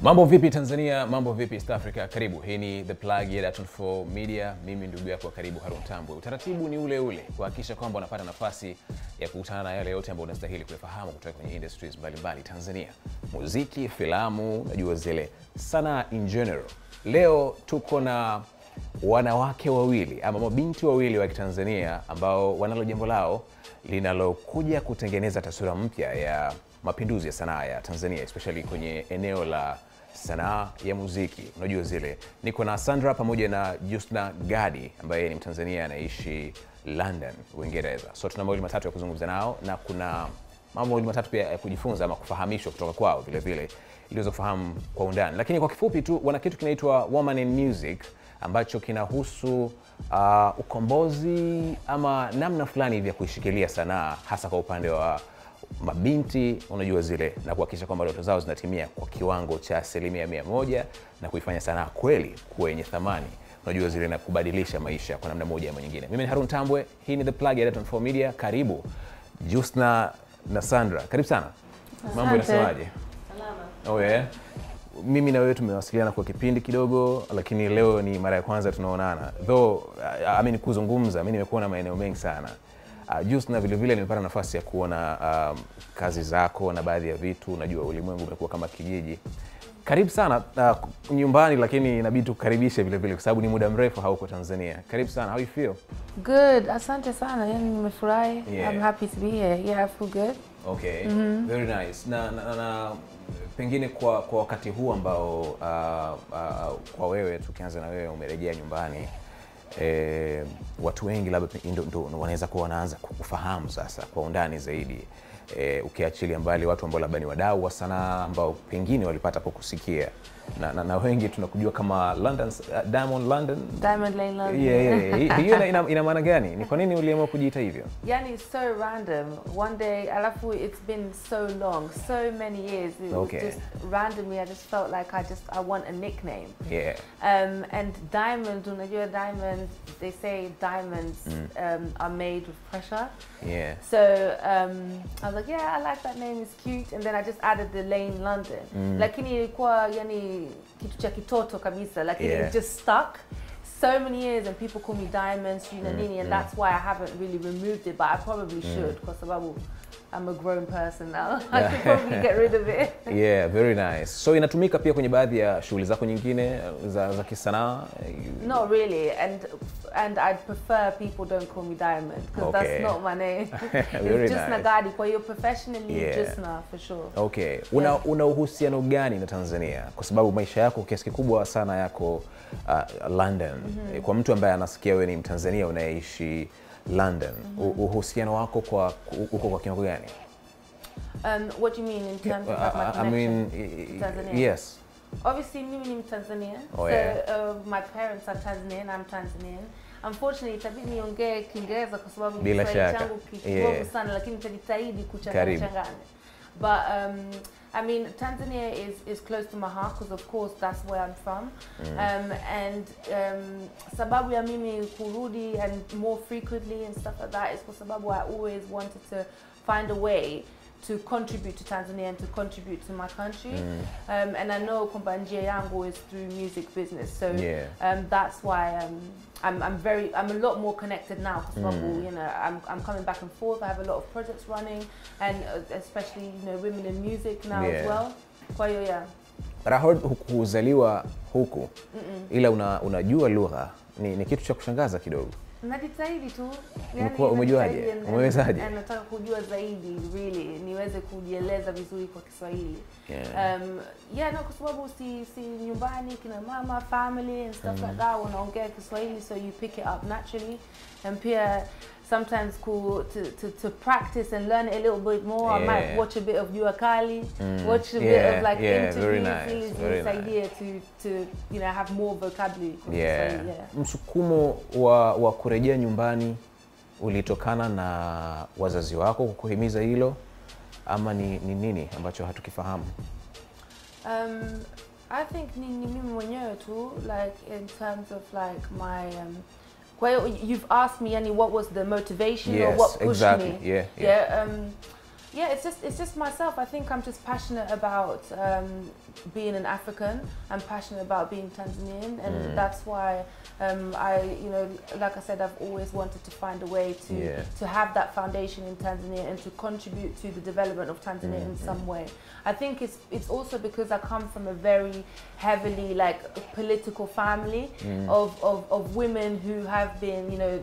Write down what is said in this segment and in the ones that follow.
Mambo vipi Tanzania, mambo vipi East Africa, karibu. Hii ni The Plug ya Afunguka Media, mimi ndugu yako karibu Harun Tambwe. Utaratibu ni ule ule, kuhakikisha kwamba unapata nafasi ya kukutana na yale yote ambayo unastahili kufahamu kutoka kwenye industries mbalimbali Tanzania. Muziki, filamu, najua zile sanaa in general. Leo tuko na wanawake wawili ama mabinti wawili wa Kitanzania ambao wanalo jambo lao linalokuja kutengeneza taswira mpya ya mapinduzi ya sanaa ya Tanzania, especially kwenye eneo la sanaa ya muziki. Unajua zile. Niko na Sandra pamoja na Jusna Gadi ambaye ni Mtanzania anaishi London, Uingereza. So tuna mawili matatu ya kuzungumza nao na kuna mambo mawili matatu pia ya kujifunza ama kufahamishwa kutoka kwao vile vile ili uweze kufahamu kwa undani. Lakini kwa kifupi tu wana kitu kinaitwa Woman in Music ambacho kinahusu ukombozi ama namna fulani hivi ya kuishikilia sanaa hasa kwa upande wa mabinti, unajua zile, na kuhakikisha kwamba ndoto zao zinatimia kwa kiwango cha 100% na kuifanya sanaa kweli kwenye thamani, unajua zile, na kubadilisha maisha kwa namna moja ama nyingine. Mimi ni Harun Tambwe, hii ni The Plug ya Afunguka Media. Karibu Jusna na Sandra, karibu sana. Mambo yanasemaje? Salama. Oh yeah. Mimi na wewe tumewasiliana kwa kipindi kidogo, lakini leo ni mara ya kwanza tunaonana. Though kuzungumza, mimi nimekuona maeneo mengi sana. Jusna vile vile nimepata nafasi ya kuona kazi zako na baadhi ya vitu. Unajua ulimwengu umekuwa kama kijiji. Karibu sana nyumbani, lakini inabidi tukaribishe vile vile kwa sababu ni muda mrefu hauko Tanzania. Karibu sana. How you feel? Good. Asante sana. Yani nimefurahi. Yeah. I'm happy to be here. Yeah, I feel good. Okay. Very nice. Na pengine kwa wakati huu ambao kwa wewe, tukianza na wewe, umerejea nyumbani, watu wengi labda ndio wanaweza kuwa wanaanza kukufahamu sasa kwa undani zaidi, ukiachilia mbali watu ambao labda ni wadau wa sanaa ambao pengine walipata kukusikia na wengi tunakujua kama London Diamond Lane London. Yeah. Hiyo ina maana gani? Ni kwa nini uliamua kujiita hivyo? Yani it's so random. One day, alafu it's been so long, so many years. It was just randomly, I just felt like I want a nickname. Yeah. And diamond, unajua diamond, they say diamonds are made with pressure. Yeah. So I was like, yeah, I like that name, it's cute. And then I just added the Lane London. Lakini ilikuwa yani kitu cha kitoto kabisa, like it just stuck so many years, and people call me Diamonds, you know, nini, and that's why I haven't really removed it, but I probably should, because I'm a grown person now. I could probably get rid of it. Yeah, very nice. So inatumika pia kwenye baadhi ya shughuli zako nyingine za kisanaa? Not really, and I'd prefer people don't call me Diamond, because that's not my name. It's just Nagadi. Kwa hiyo professionally, just na for sure. Okay. Una uhusiano gani na Tanzania? Kwa sababu maisha yako kiasi kikubwa sana yako London. Kwa mtu ambaye anasikia wewe ni Mtanzania unaishi London, uhusiano wako uko kwa kiwango gani? What do you mean in terms of my connection? Tanzania? Yes. Obviously, mimi ni Mtanzania. My parents are Tanzanian, I'm Tanzanian. Unfortunately, itabidi niongee Kiingereza kwa sababu Kiswahili changu kidogo sana, lakini nitajitahidi kuchanganya. But I mean, Tanzania is close to my heart because, of course, that's where I'm from. Sababu ya mimi kurudi and more frequently and stuff like that is kwa sababu I always wanted to find a way to contribute to Tanzania and to contribute to my country. And I know kwamba njia yangu is through music business. So that's why I'm a lot more connected now because you know, I'm coming back and forth. I have a lot of projects running, and especially, you know, women in music now as well. Kwa hiyo But I heard hukuzaliwa huku, ila unajua lugha. Ni kitu cha kushangaza kidogo. Najitahidi tu. Umejuaje? Umewezaje? Nataka kujua zaidi, really, niweze kujieleza vizuri kwa Kiswahili. No, kwa sababu si nyumbani kina mama, family and stuff like that wanaongea Kiswahili, so you pick it up naturally. And pia sometimes to practice and learn it a little bit more, I might watch a bit of Jua Kali, watch a bit of like interviews, very to you know, have more vocabulary. Msukumo wa kurejea nyumbani ulitokana na wazazi wako kukuhimiza hilo ama ni nini ambacho hatukifahamu? I think ni mimi mwenyewe tu, like in terms of like my Well, you've asked me, yani, what was the motivation or what pushed me? Yeah, it's just myself. I think I'm just passionate about being an African. I'm passionate about being Tanzanian, and that's why like I said, I've always wanted to find a way to have that foundation in Tanzania and to contribute to the development of Tanzania in some way. I think it's also because I come from a very heavily like political family of women who have been, you know,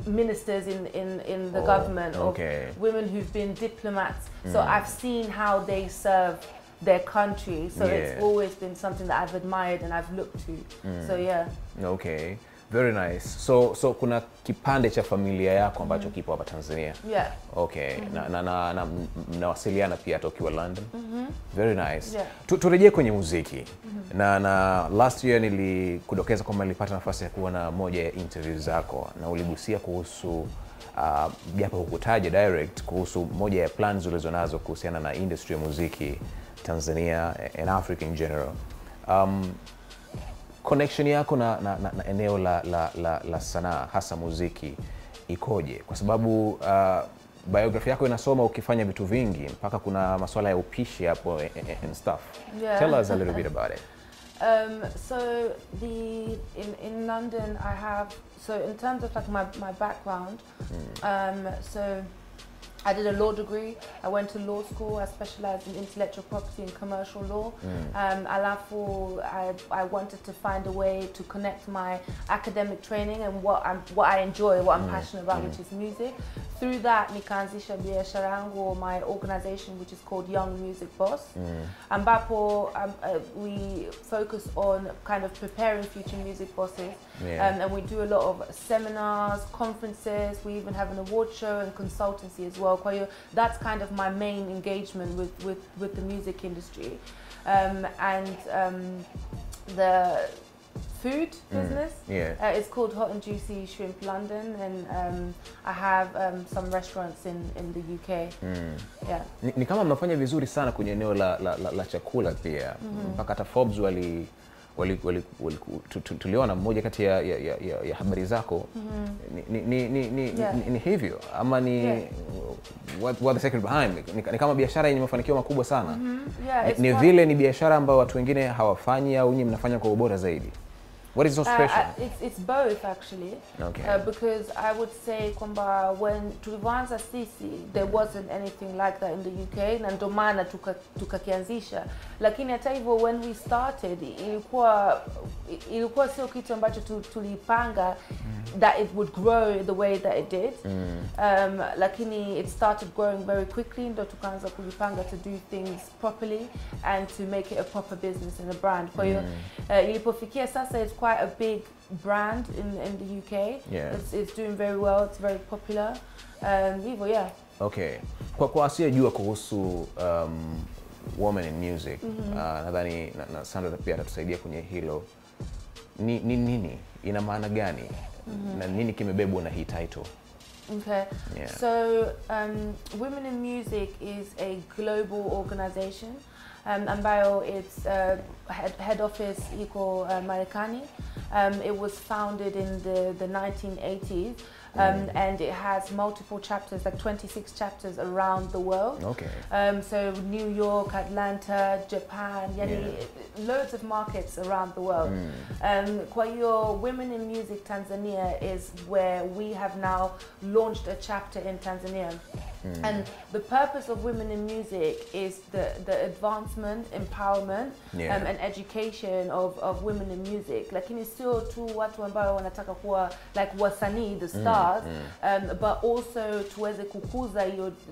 ministers in the government, of women who've been diplomats. So I've seen how they serve their country. So it's always been something that I've admired and I've looked to. So yeah. Okay. Very nice. So kuna kipande cha familia yako ambacho kipo hapa Tanzania. Yeah. Okay. Na mnawasiliana pia tokiwa London. Very nice. Yeah. Turejee kwenye muziki. Na last year nilikudokeza kwamba nilipata nafasi ya kuwa na moja ya interview zako na uligusia kuhusu japo hukutaja direct kuhusu moja ya plans ulizonazo kuhusiana na industry ya muziki Tanzania and Africa in general. Connection yako na eneo la sanaa hasa muziki ikoje? Kwa sababu biography yako inasoma ukifanya vitu vingi mpaka kuna masuala ya upishi hapo and stuff. Yeah. Tell us a little bit about it. So in London I have, so in terms of like my background, so I did a law degree. I went to law school. I specialized in intellectual property and commercial law. Alafu, I wanted to find a way to connect my academic training and what I enjoy, what I'm passionate about, which is music. Through that, nikaanzisha biashara yangu, or my organization, which is called Young Music Boss. Ambapo we focus on kind of preparing future music bosses, and we do a lot of seminars, conferences. We even have an award show and consultancy as well. That's kind of my main engagement with the music industry, and the food business. It's called Hot and Juicy Shrimp London, and I have some restaurants in the UK. Yeah. Ni kama mnafanya vizuri sana kwenye eneo la chakula pia. Mpaka hata Forbes tuliona mmoja kati ya habari zako ni hivyo ama ni what the secret behind ni kama biashara yenye mafanikio makubwa sana. Ni vile ni biashara ambayo watu wengine hawafanyi au nyinyi mnafanya kwa ubora zaidi? What is so special? It's both actually. Okay. Because I would say kwamba when tulivyoanza sisi, there wasn't anything like that in the UK, na ndo maana tukakianzisha. Lakini hata hivyo, when we started, ilikuwa sio kitu ambacho tulipanga that it would grow the way that it did. Lakini it started growing very quickly, ndo tukaanza kujipanga to do things properly and to make it a proper business and a brand. Kwa hiyo ilipofikia sasa, it's quite a big brand in the UK. It's doing very well. It's very popular. Okay. Kwa asiyejua kuhusu women in music, nadhani na Sandra pia atatusaidia kwenye hilo. Nini ina maana gani? Na nini kimebebwa na hii title? Okay. So Women in Music is a global organization. Ambayo its head office iko Marekani. It was founded in the 1980s, and it has multiple chapters, like 26 chapters around the world. Okay. So New York, Atlanta, Japan, loads of markets around the world. Kwa hiyo Women in Music Tanzania is where we have now launched a chapter in Tanzania. And the purpose of Women in Music is the advancement, empowerment, and education of women in music. Lakini sio tu watu ambao wanataka kuwa like wasanii, the stars, but also tuweze kukuza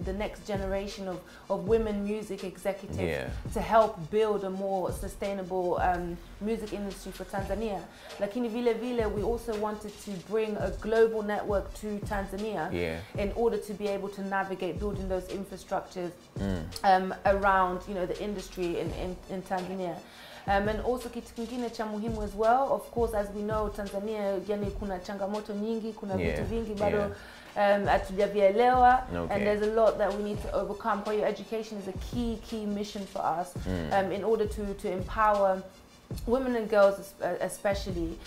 the next generation of women music executives to help build a more sustainable music industry for Tanzania. Lakini vile we also wanted to bring a global network to Tanzania in order to be able to navigate building those infrastructures around, you know, the industry in Tanzania. And also kitu kingine cha muhimu as well, of course, as we know, Tanzania yani kuna changamoto nyingi, kuna vitu vingi bado hatujavielewa, and there's a lot that we need to overcome. Kwa hiyo education is a key mission for us in order to empower women and girls especially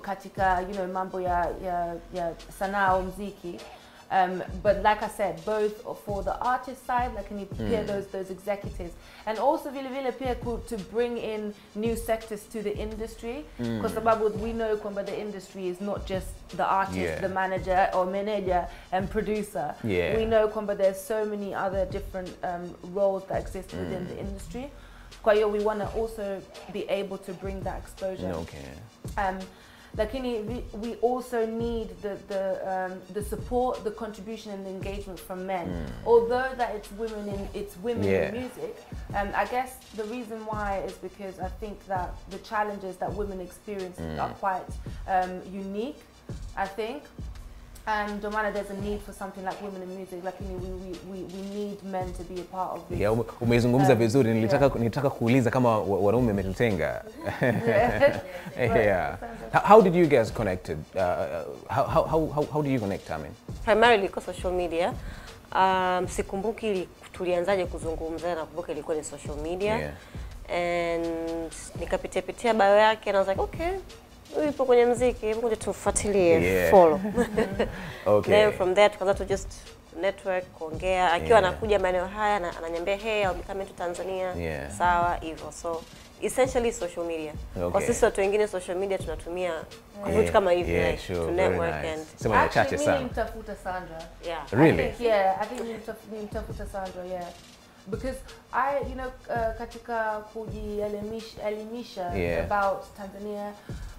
katika, you know, mambo ya sanaa au muziki. But like I said, both for the artist side, like can you prepare those executives, and also vile pia to bring in new sectors to the industry, because we know kwamba the industry is not just the artist, the manager or manager and producer. We know kwamba there's so many other different roles that exist within the industry. Kwa hiyo we want to also be able to bring that exposure. Lakini we also need the support, the contribution and the engagement from men. Although that it's women in music, I guess the reason why is because I think that the challenges that women experience are quite unique, I think. And there's a need for something like women in music. Like we need men to be a part of this. Umezungumza vizuri. Nilitaka kuuliza kama wanaume wametutenga. How did you guys connected? How do you connect, I mean? Primarily kwa social media. Sikumbuki tulianzaje kuzungumza, nakumbuka ilikuwa ni social media. And nikapitia bio yake and I was like, okay, yupo kwenye muziki, ngoja tufuatilie, follow. Then from there tukaanza to just network, kuongea, akiwa anakuja maeneo haya ananiambia hey, I'll be coming to Tanzania. Sawa hivyo. So essentially social media. Kwa sisi watu wengine social media tunatumia vitu kama hivi to network and sema chache sana. Nimtafuta Sandra. Really? I think nimtafuta Sandra, because I, katika kujielimisha about Tanzania,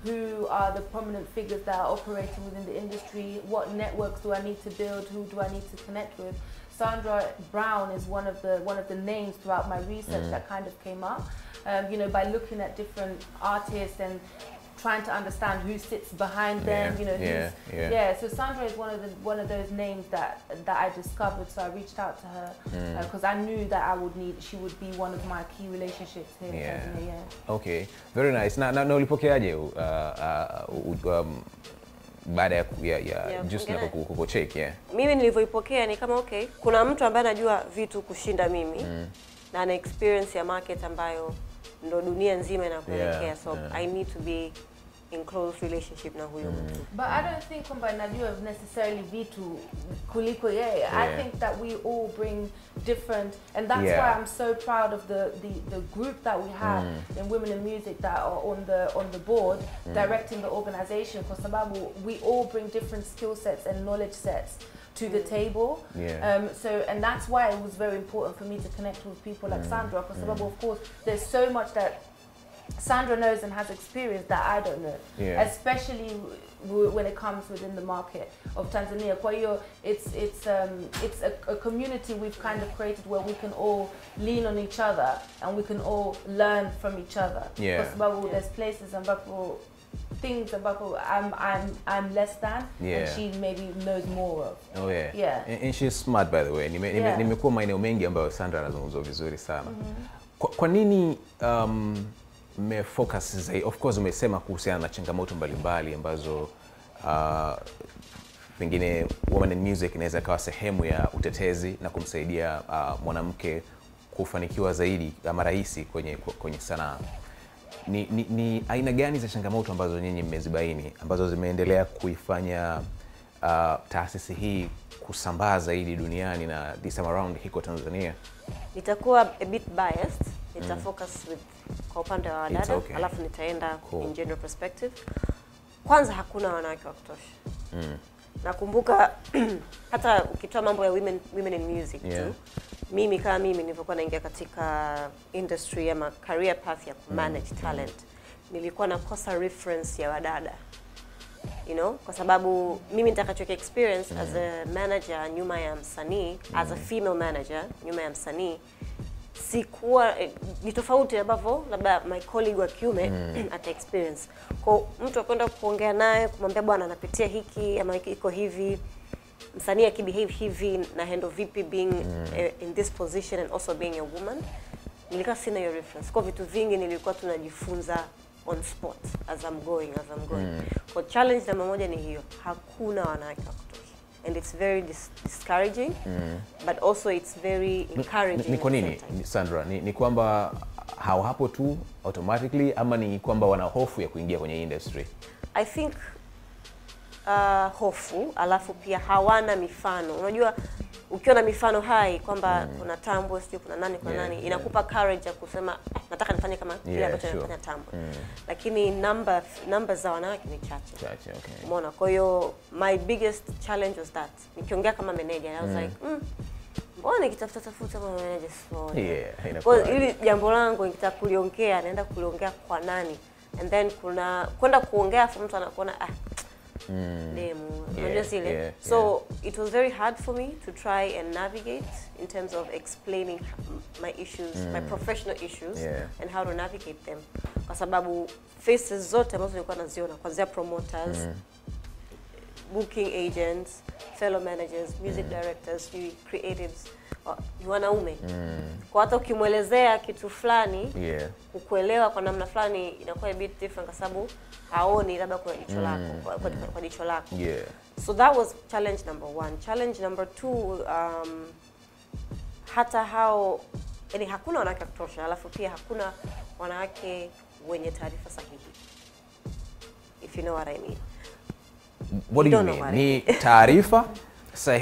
who are the prominent figures that are operating within the industry, what networks do I need to build, who do I need to connect with. Sandra Brown is one of the names throughout my research that kind of came up, by looking at different artists and trying to understand who sits behind them, so Sandra is one of those names that I discovered. So I reached out to her because I knew that she would be one of my key relationships here in Tanzania. Okay, very nice. Na ulipokeaje baada ya just na kucheck? Mimi nilivyoipokea ni kama okay, kuna mtu ambaye anajua vitu kushinda mimi na ana experience ya market ambayo ndo dunia nzima inakuelekea, so I need to be in close relationship na huyo mtu. But I don't think kwamba najua necessarily vitu kuliko yeye. I think that we all bring different, and that's why I'm so proud of the group that we have in Women in Music that are on the board directing the organization, kwa sababu we all bring different skill sets and knowledge sets to the table. And that's why it was very important for me to connect with people like Sandra, because of course there's so much that Sandra knows and has experience that I don't know, especially when it comes within the market of Tanzania. Kwa hiyo it's a community we've kind of created where we can all lean on each other and we can all learn from each other. Because there's places ambapo things ambapo I'm less than and she maybe knows more of. And she's smart, by the way. Nimekuwa maeneo mengi ambayo Sandra anazungumza vizuri sana. Kwa nini me focus zaidi? Of course umesema kuhusiana na changamoto mbalimbali ambazo pengine Women in Music inaweza kawa sehemu ya utetezi na kumsaidia mwanamke kufanikiwa zaidi ama rahisi kwenye sanaa. Ni aina gani za changamoto ambazo nyinyi mmezibaini ambazo zimeendelea kuifanya taasisi hii kusambaa zaidi duniani na this time around Huko Tanzania? Nitakuwa a bit biased. Nitafocus kwa upande wa wadada, alafu nitaenda in general perspective. Kwanza hakuna wanawake wa kutosha. Nakumbuka hata ukitoa mambo ya women in music tu, mimi kama mimi nilipokuwa naingia katika industry ama career path ya manage talent, nilikuwa nakosa reference ya wadada. Kwa sababu mimi nitakachoki experience as a manager nyuma ya msanii, as a female manager nyuma ya msanii, sikuwa ni tofauti ambavyo labda my colleague wa kiume ata experience. Kwa mtu akwenda kuongea naye kumwambia bwana anapitia hiki ama iko hivi, msanii akibehave hivi na handle vipi being in this position and also being a woman, nilikuwa sina hiyo reference. Kwa vitu vingi nilikuwa tunajifunza on spot as I'm going. Kwa challenge namba moja ni hiyo, hakuna wanawake wa kutosha. And it's very discouraging, but also it's very encouraging. Ni kwa nini, Sandra? Ni kwamba hawapo tu automatically ama ni kwamba wana hofu ya kuingia kwenye industry? I think hofu, alafu pia hawana mifano. Unajua ukiwa na mifano hai kwamba kuna Tambo, sio kuna nani kwa nani, inakupa courage ya kusema nataka nifanye kama kile ambacho anafanya Tambo. Lakini namba za wanawake ni chache. Okay. Umeona? Kwa hiyo my biggest challenge was that. Nikiongea kama manager, I was like, mbona nikitafuta kama manager sio? Kwa hiyo jambo langu nikitaka kuliongea, naenda kuliongea kwa nani? And then kwenda kuongea afu mtu anakuona so it was very hard for me to try and navigate in terms of explaining my issues, my professional issues, and how to navigate them. Kwa sababu faces zote ambazo nilikuwa naziona kuanzia promoters, booking agents, fellow managers, music directors, creatives, ni wanaume. Kwa hata ukimuelezea kitu fulani, kukuelewa kwa namna fulani inakuwa a bit different kwa sababu haoni labda kwa jicho lako, kwa jicho lako. So that was challenge number 1. Challenge number 2, hata hao yani hakuna wanawake kutosha, alafu pia hakuna wanawake wenye taarifa sahihi. If you know what I mean. What do you mean? Ni taarifa?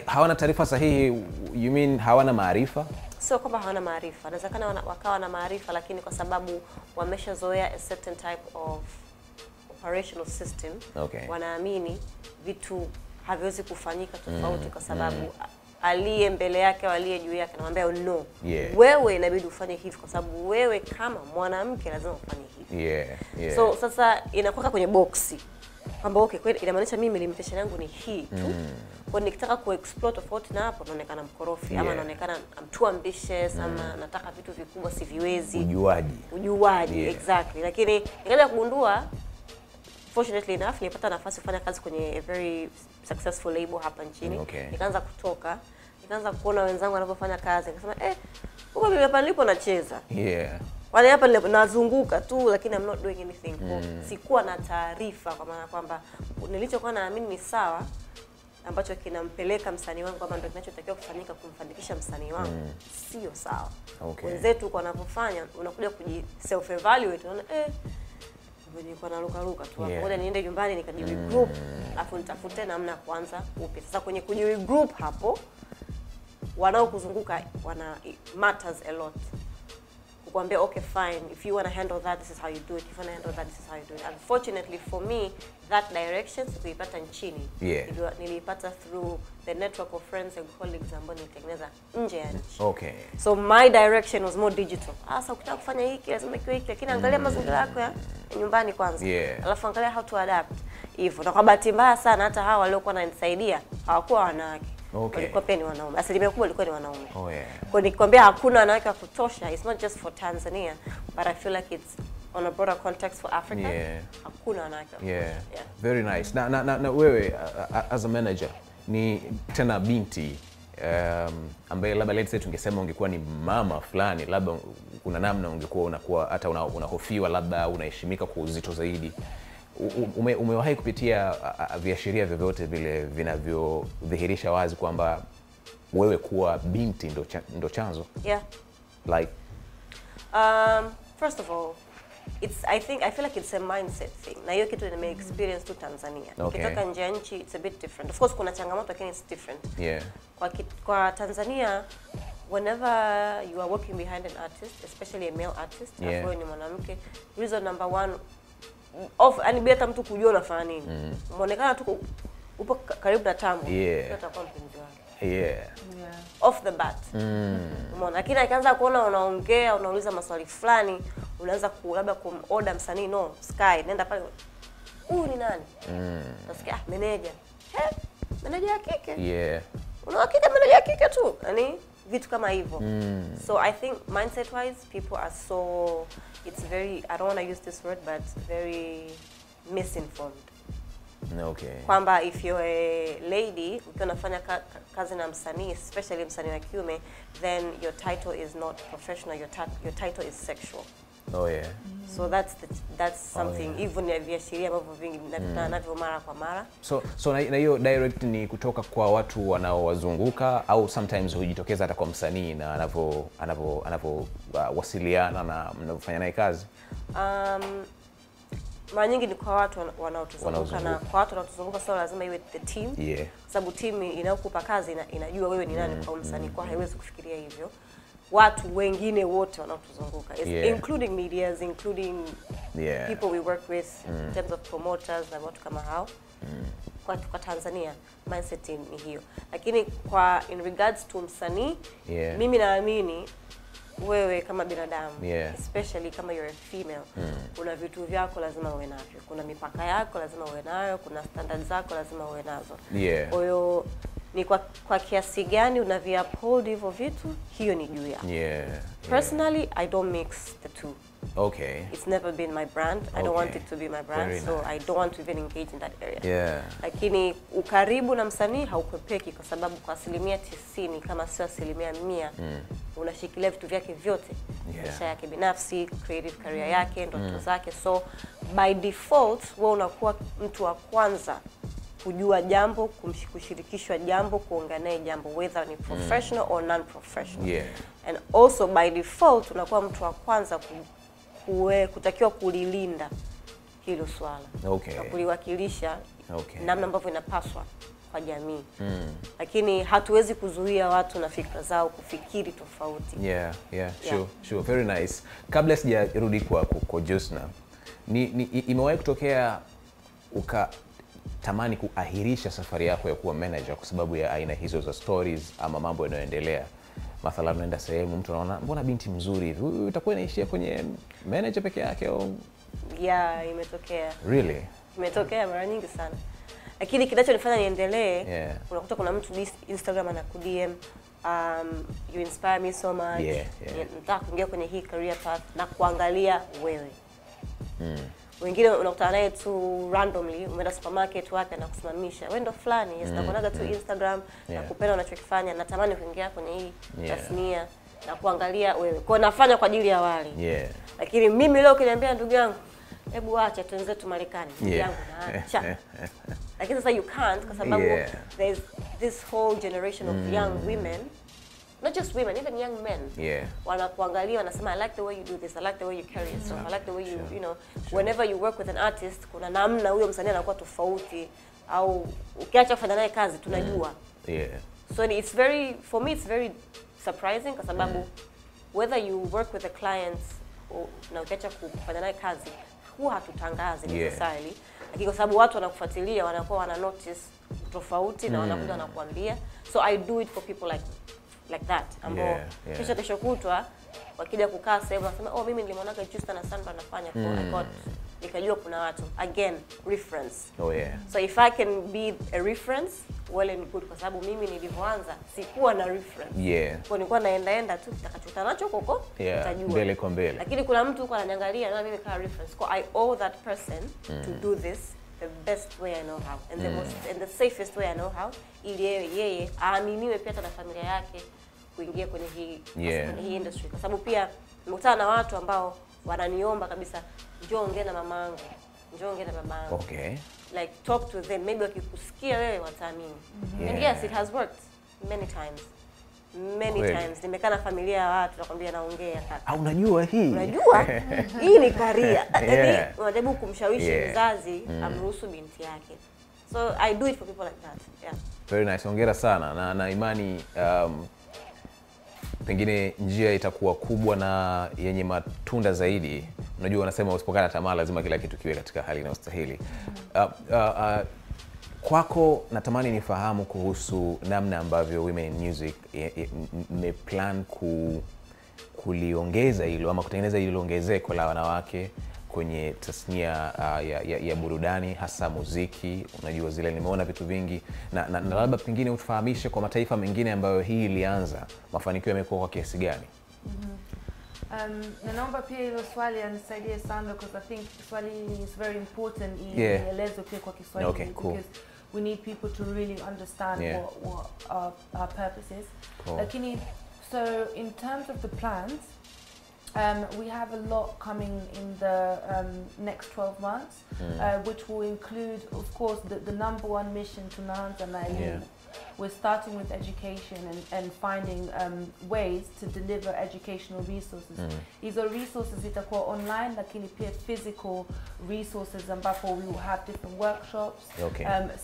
Hawana taarifa sahihi, you mean hawana maarifa? Sio kwamba hawana maarifa. Inawezekana wakawa na maarifa lakini kwa sababu wameshazoea a certain type of operational system, wanaamini vitu haviwezi kufanyika tofauti kwa sababu aliye mbele yake au aliye juu yake anamwambia no. Wewe inabidi ufanye hivi kwa sababu wewe kama mwanamke lazima ufanye hivi. So sasa inakuwa kwenye boxi. Kwamba okay, kweli inamaanisha mimi limitation yangu ni hii tu. Kwa nikitaka kuexplore tofauti na hapo naonekana mkorofi ama naonekana I'm too ambitious ama nataka vitu vikubwa siviwezi. Ujuaji, exactly. Lakini nikaja kugundua fortunately enough nilipata nafasi kufanya kazi kwenye a very successful label hapa nchini. Nikaanza kutoka, nikaanza kuona wenzangu wanapofanya kazi, nikasema huko mimi hapa nilipo nacheza. Wale hapa nazunguka tu lakini I'm not doing anything. Sikuwa na taarifa kwa maana kwamba nilichokuwa naamini ni sawa ambacho kinampeleka msanii wangu kama ndio kinachotakiwa kufanyika kumfanikisha msanii wangu sio sawa. Wenzetu kwa wanapofanya unakuja kuji self evaluate unaona nilikuwa naruka tu hapo. Ngoja niende nyumbani nikajiwi group afu nitafute namna ya kuanza upya. Sasa kwenye kujiwi group hapo wanaokuzunguka matters a lot. Kukwambia okay fine, if you want to handle that this is how you do it, if you want to handle that this is how you do it. Unfortunately for me that direction sikuipata nchini. Niliipata through the network of friends and colleagues ambao nilitengeneza nje ya nchi. So my direction was more digital. Sasa ukitaka kufanya hiki lazima kiwe hiki, lakini angalia mazingira yako ya nyumbani kwanza. Alafu angalia how to adapt. Hivyo na kwa bahati mbaya sana hata hawa waliokuwa wananisaidia hawakuwa wanawake. Walikuwa pia ni wanaume. Asilimia kubwa walikuwa ni wanaume. Kwa nikikwambia hakuna wanawake wa kutosha, it's not just for Tanzania, but I feel like it's on a broader context for Africa. Hakuna wanawake. Very nice. Na wewe as a manager ni tena binti ambaye labda let's say tungesema ungekuwa ni mama fulani, labda kuna namna ungekuwa unakuwa hata unahofiwa, labda unaheshimika kwa uzito zaidi. Umewahi kupitia viashiria vyovyote vile vinavyodhihirisha wazi kwamba wewe kuwa binti ndo chanzo? Like first of all I feel like it's a mindset thing. Na hiyo kitu nime experience tu Tanzania. Nikitoka nje ya nchi it's a bit different. Of course kuna changamoto lakini it's different. Kwa Tanzania whenever you are working behind an artist, especially a male artist, wewe ni mwanamke, reason number 1 yani bila mtu kujua unafanya nini. Muonekana tu upo karibu na Tambo, utakuwa mpenzi wake. Off the bat. Umeona, lakini akaanza kuona unaongea, unauliza maswali fulani, unaanza labda kumorder msanii no, Sky, nenda pale. Huyu ni nani? Nasikia manager. Manager ya kike? Unahakika manager ya kike tu? Yaani vitu kama hivyo. So I think mindset wise people are so it's very, I don't want to use this word, but very misinformed. Kwamba if you're a lady, ukiwa unafanya kazi na msanii, especially msanii wa kiume, then your title is not professional, your title is sexual. So that's something even ya viashiria ambavyo vingi navyo mara kwa mara. So na hiyo direct ni kutoka kwa watu wanaowazunguka au sometimes hujitokeza hata kwa msanii na anavyo wasiliana na mnafanya naye kazi? mara nyingi ni kwa watu wanaotuzunguka, na kwa watu wanaotuzunguka sio lazima iwe the team. Sababu team inayokupa kazi inajua wewe ni nani kwa msanii, kwa haiwezi kufikiria hivyo. Watu wengine wote wanaotuzunguka, including medias, including people we work with in terms of promoters na watu kama hao. Kwa Tanzania mindset ni hiyo. Lakini kwa in regards to msanii, mimi naamini wewe kama binadamu, especially kama you're a female, kuna vitu vyako lazima uwe navyo. Kuna mipaka yako lazima uwe nayo, kuna standards zako lazima uwe nazo. Kwa hiyo ni kwa kiasi gani unavi-uphold hivyo vitu, hiyo ni juu yako. Personally, I don't mix the two. It's never been my brand. I don't want it to be my brand. Very so nice. I don't want to even engage in that area. Lakini ukaribu na msanii haukwepeki, kwa sababu kwa 90% kama sio 100%, unashikilia vitu vyake vyote. Maisha yake binafsi, creative career yake, ndoto zake. So by default wewe unakuwa mtu wa kwanza kujua jambo, kushirikishwa jambo, kuongea jambo, whether ni professional or non-professional. And also by default unakuwa mtu wa kwanza kutakiwa kulilinda hilo swala. Na kuliwakilisha namna ambavyo inapaswa kwa jamii. Lakini hatuwezi kuzuia watu na fikra zao kufikiri tofauti. Sure. Very nice. Kabla sijarudi kwa Josna, imewahi kutokea ukatamani kuahirisha safari yako ya kuwa manager kwa sababu ya aina hizo za stories ama mambo yanayoendelea? Mathalan unaenda sehemu, mtu anaona mbona binti mzuri hivi, utakuwa inaishia kwenye manager peke yake au? Imetokea. Really? Imetokea mara nyingi sana. Lakini kinachonifanya niendelee, unakuta kuna mtu Instagram anaku-DM, you inspire me so much. Nataka kuingia kwenye hii career path na kuangalia wewe. Wengine unakutana naye tu randomly, umeenda supermarket wapi na kusimamisha. Wewe ndo fulani, nakuonaga tu Instagram, na kupenda unachokifanya, natamani kuingia kwenye hii tasnia na kuangalia wewe. Kwa nafanya kwa ajili ya wale. Lakini mimi leo ukiniambia ndugu yangu, hebu acha tuenze tu Marekani, ndugu yangu naacha. Lakini sasa you can't, kwa sababu there's this whole generation of young women, not just women, even young men. Wanakuangalia wanasema, I like the way you do this, I like the way you carry yourself, I like the way you know, whenever you work with an artist, kuna namna huyo msanii anakuwa tofauti, au ukiacha kufanya naye kazi tunajua. So it's very, for me it's very surprising, kwa sababu whether you work with a client na ukiacha kufanya naye kazi, huwa hatutangazi necessarily. Lakini kwa sababu watu wanakufuatilia, wanakuwa wana notice tofauti na wanakuja wanakuambia. So I do it for people like that. Ambao kesho kutwa wakija kukaa sehemu wanasema, mimi nilimwonaga Justa na Sandra anafanya, kwa I got, nikajua kuna watu, again reference. So if I can be a reference, well and good, kwa sababu mimi nilivyoanza sikuwa na reference. Kwa nilikuwa naenda tu nitakachuta nacho koko, nitajua mbele kwa mbele. Lakini kuna mtu huko ananiangalia na mimi kama reference. So I owe that person to do this the best way I know how, and the safest way I know how, ili yeye aaminiwe pia na familia yake kuingia kwenye hii industry. Kwa sababu pia nimekutana na watu ambao wananiomba kabisa, njoo ongea na mamangu, njoo ongea na babangu. Like talk to them, maybe wakikusikia wewe wataamini. And yes, it has worked many times. Nimekaa na familia ya watu nakwambia naongea kaka. Unajua hii? Unajua? Hii ni career. Yaani unajaribu kumshawishi mzazi amruhusu binti yake. So I do it for people like that. Very nice. Hongera sana na imani pengine njia itakuwa kubwa na yenye matunda zaidi. Unajua wanasema usipokata tamaa lazima kila kitu kiwe katika hali inayostahili. Kwako natamani nifahamu kuhusu namna ambavyo Women in Music mmeplan kuliongeza hilo ama kutengeneza hilo ongezeko la wanawake kwenye tasnia ya burudani, hasa muziki. Unajua zile nimeona vitu vingi na labda pengine utufahamishe kwa mataifa mengine ambayo hii ilianza, mafanikio yamekuwa kwa kiasi gani? Na naomba pia hilo swali anisaidie sana, because I think swali is very important ielezwe pia kwa Kiswahili, because we need people to really understand what our purpose is. Lakini so in terms of the plans, we have a lot coming in the next 12 months, which will include, of course, the number one mission tunaanza na elimu. we're starting with education and finding ways to deliver educational resources. Hizo resources itakuwa online, lakini pia physical resources ambapo we will have different workshops,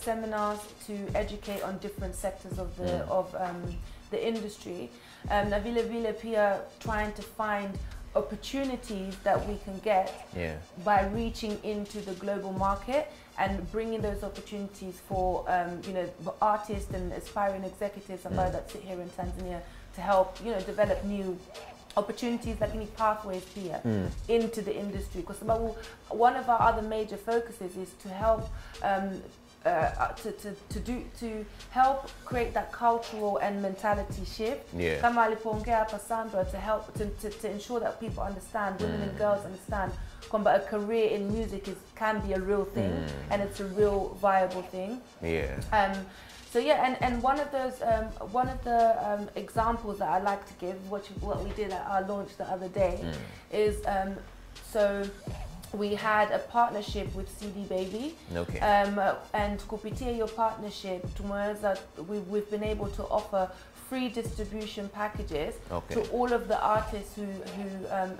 seminars to educate on different sectors of the industry. Na vile vile pia trying to find opportunities that we can get by reaching into the global market and bringing those opportunities for artists and aspiring executives that sit here in Tanzania to help develop new opportunities, like any pathways here into the industry. Because one of our other major focuses is to help to help create that cultural and mentality shift. Kama alipoongea hapa Sandra, to help to ensure that people understand, women and girls understand a career in music can be a real thing and it's a real viable thing. So yeah, and one of the examples that I like to give, what we did at our launch the other day, is so we had a partnership with CD Baby, and kupitia your partnership, we've been able to offer free distribution packages to all of the artists who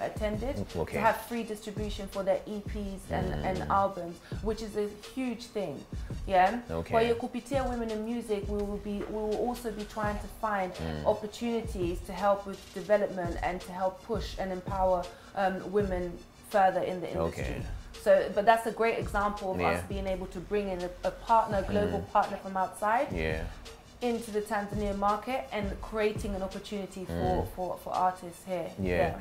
attended, to have free distribution for their EPs and albums, which is a huge thing. While you kupitia Women in Music, we will also be trying to find opportunities to help with development and to help push and empower women further in the industry. So, but that's a great example of us being able to bring in a partner, global partner from outside into the Tanzania market and creating an opportunity for artists here.